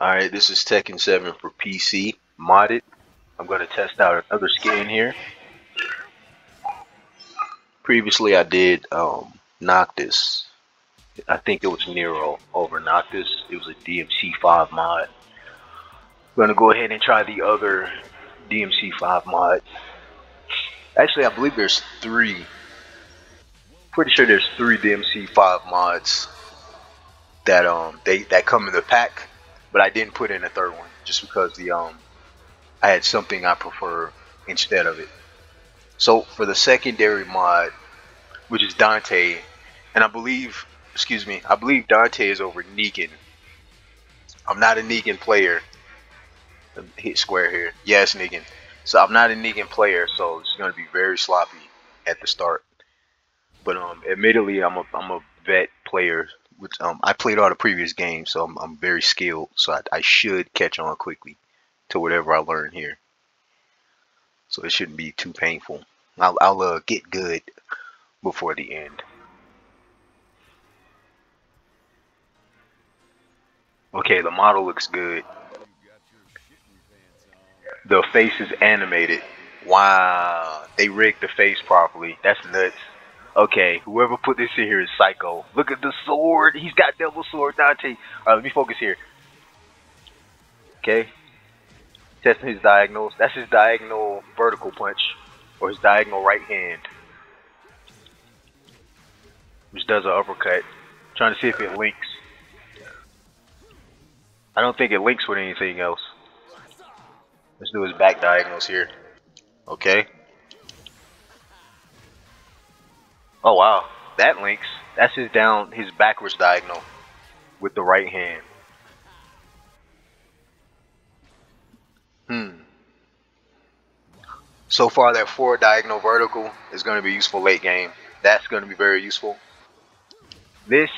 Alright, this is Tekken 7 for PC, modded. I'm going to test out another skin here. Previously I did Noctis. I think it was Nero over Noctis. It was a DMC5 mod. I'm going to go ahead and try the other DMC5 mod. Actually, I believe there's three. Pretty sure there's three DMC5 mods that that come in the pack, but I didn't put in a third one just because I had something I prefer instead of it. So for the secondary mod, which is Dante, and I believe Dante is over Negan. I'm not a Negan player. Hit square here. Yes, Negan. So I'm not a Negan player, so it's gonna be very sloppy at the start. But admittedly, I'm a vet player. Which I played all the previous games, so I'm very skilled. So I should catch on quickly to whatever I learn here. So it shouldn't be too painful. I'll get good before the end. Okay, the model looks good. The face is animated. Wow, they rigged the face properly. That's nuts. Okay, whoever put this in here is psycho. Look at the sword. He's got double sword, Dante. Alright, let me focus here. Okay. Testing his diagonals. That's his diagonal vertical punch. Or his diagonal right hand. Which does an uppercut. Trying to see if it links. I don't think it links with anything else. Let's do his back diagonals here. Okay. Oh wow, that links. That's his backwards diagonal with the right hand. So far that forward diagonal vertical is going to be useful late game. That's going to be very useful. This,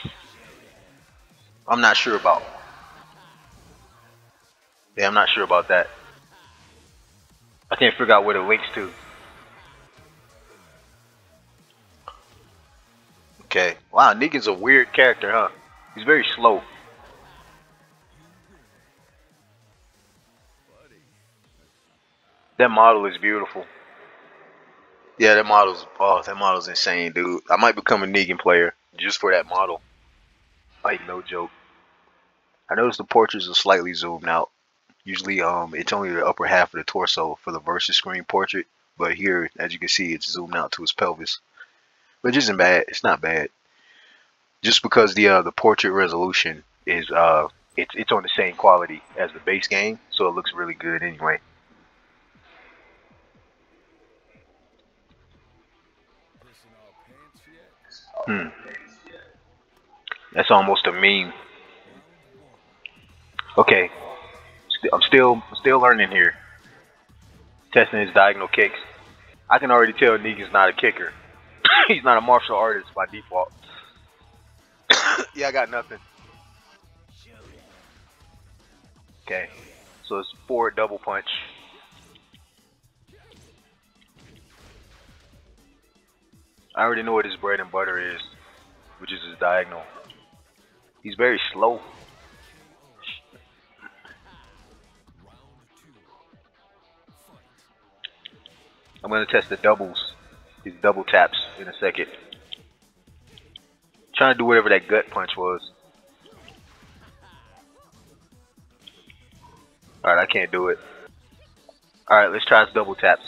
I'm not sure about. Yeah, I'm not sure about that. I can't figure out where it links to. Okay. Wow, Negan's a weird character, huh? He's very slow. That model is beautiful. Yeah, that model's insane, dude. I might become a Negan player just for that model. Like, no joke. I noticed the portraits are slightly zoomed out. Usually, it's only the upper half of the torso for the versus screen portrait, but here, as you can see, it's zoomed out to his pelvis, which isn't bad. It's not bad. Just because the portrait resolution is it's on the same quality as the base game, so it looks really good anyway. That's almost a meme. Okay, I'm still learning here. Testing his diagonal kicks. I can already tell Negan's not a kicker. He's not a martial artist by default. Yeah, I got nothing. Okay, so it's forward double punch. I already know what his bread and butter is, which is his diagonal. He's very slow. I'm gonna test the doubles, his double taps in a second. Trying to do whatever that gut punch was. Alright, I can't do it. Alright, let's try his double taps.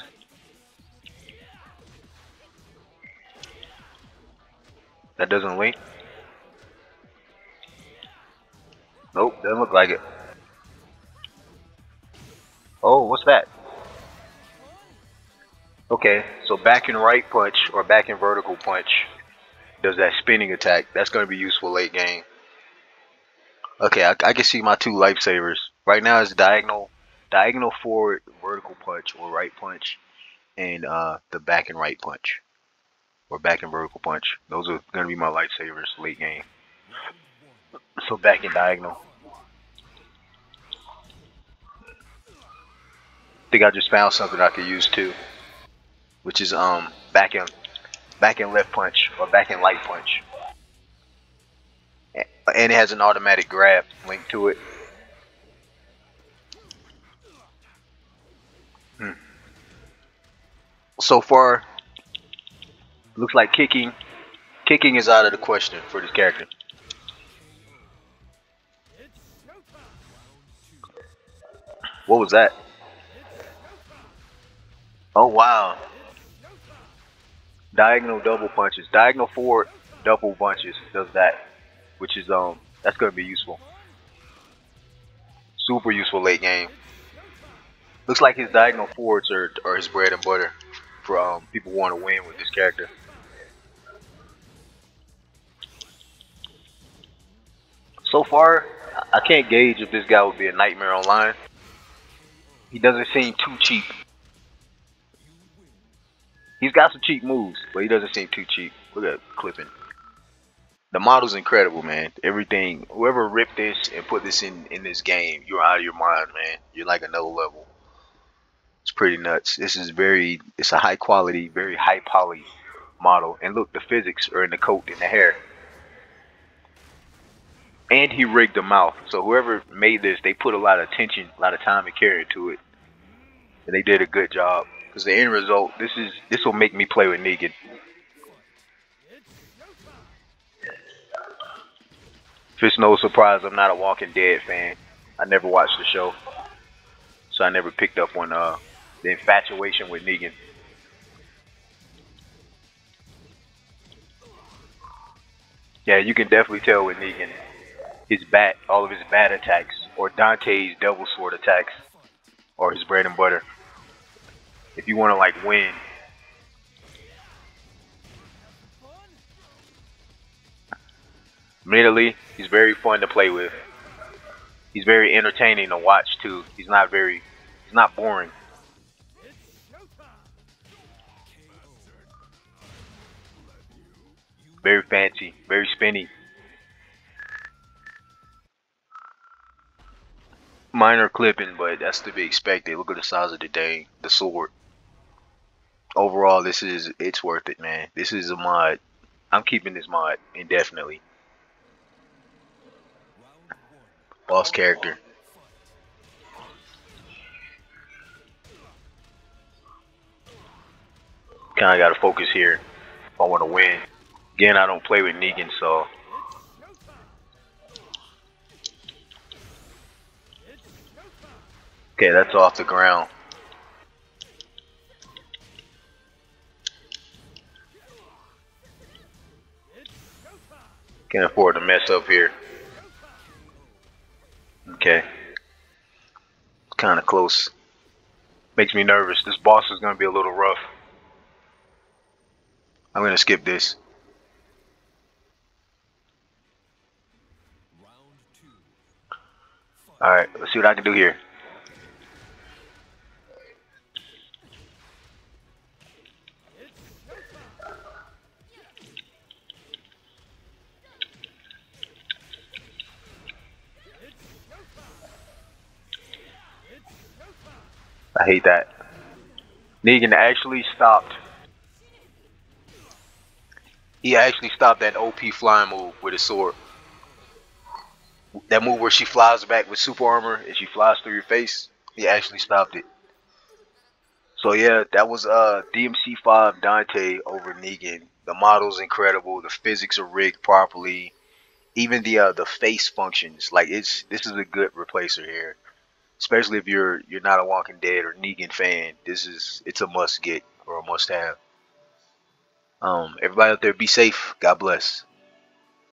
That doesn't link. Nope, doesn't look like it. Oh, what's that? Okay, so back and right punch or back and vertical punch does that spinning attack. That's going to be useful late game. Okay, I can see my two lifesavers. Right now it's diagonal forward vertical punch or right punch, and the back and right punch or back and vertical punch. Those are going to be my lifesavers late game. So back and diagonal. I think I just found something I could use too, which is back and left punch or back and light punch, and it has an automatic grab linked to it. So far, looks like kicking is out of the question for this character. What was that? Oh wow. Diagonal double punches. Diagonal forward double punches does that. Which is that's gonna be useful. Super useful late game. Looks like his diagonal forwards are his bread and butter for people who want to win with this character. So far, I can't gauge if this guy would be a nightmare online. He doesn't seem too cheap. He's got some cheap moves, but he doesn't seem too cheap. Look at clipping. The model's incredible, man. Everything, whoever ripped this and put this in this game, you're out of your mind, man. You're like another level. It's pretty nuts. It's a high quality, very high poly model. And look, the physics are in the coat and the hair. And he rigged the mouth. So whoever made this, they put a lot of attention, a lot of time and care into it. And they did a good job. Because the end result, this will make me play with Negan. If it's no surprise, I'm not a Walking Dead fan. I never watched the show. So I never picked up on the infatuation with Negan. Yeah, you can definitely tell with Negan, all of his bat attacks, or Dante's double sword attacks, or his bread and butter. If you want to like win, admittedly, he's very fun to play with. He's very entertaining to watch too. He's not boring. Very fancy, very spinny. Minor clipping, but that's to be expected. Look at the size of the thing, the sword. Overall, it's worth it, man. This is a mod. I'm keeping this mod indefinitely. Boss character. Kinda gotta focus here if I wanna win. Again, I don't play with Negan, so okay, that's off the ground. Can't afford to mess up here. Okay. Kinda close. Makes me nervous. This boss is gonna be a little rough. I'm gonna skip this. Alright, let's see what I can do here. I hate that. Negan actually stopped. He actually stopped that OP flying move with his sword. That move where she flies back with super armor and she flies through your face. He actually stopped it. So yeah, that was DMC5 Dante over Negan. The model's incredible. The physics are rigged properly. Even the face functions. Like this is a good replacer here. Especially if you're not a Walking Dead or Negan fan. It's a must get or a must have. Everybody out there, be safe. God bless.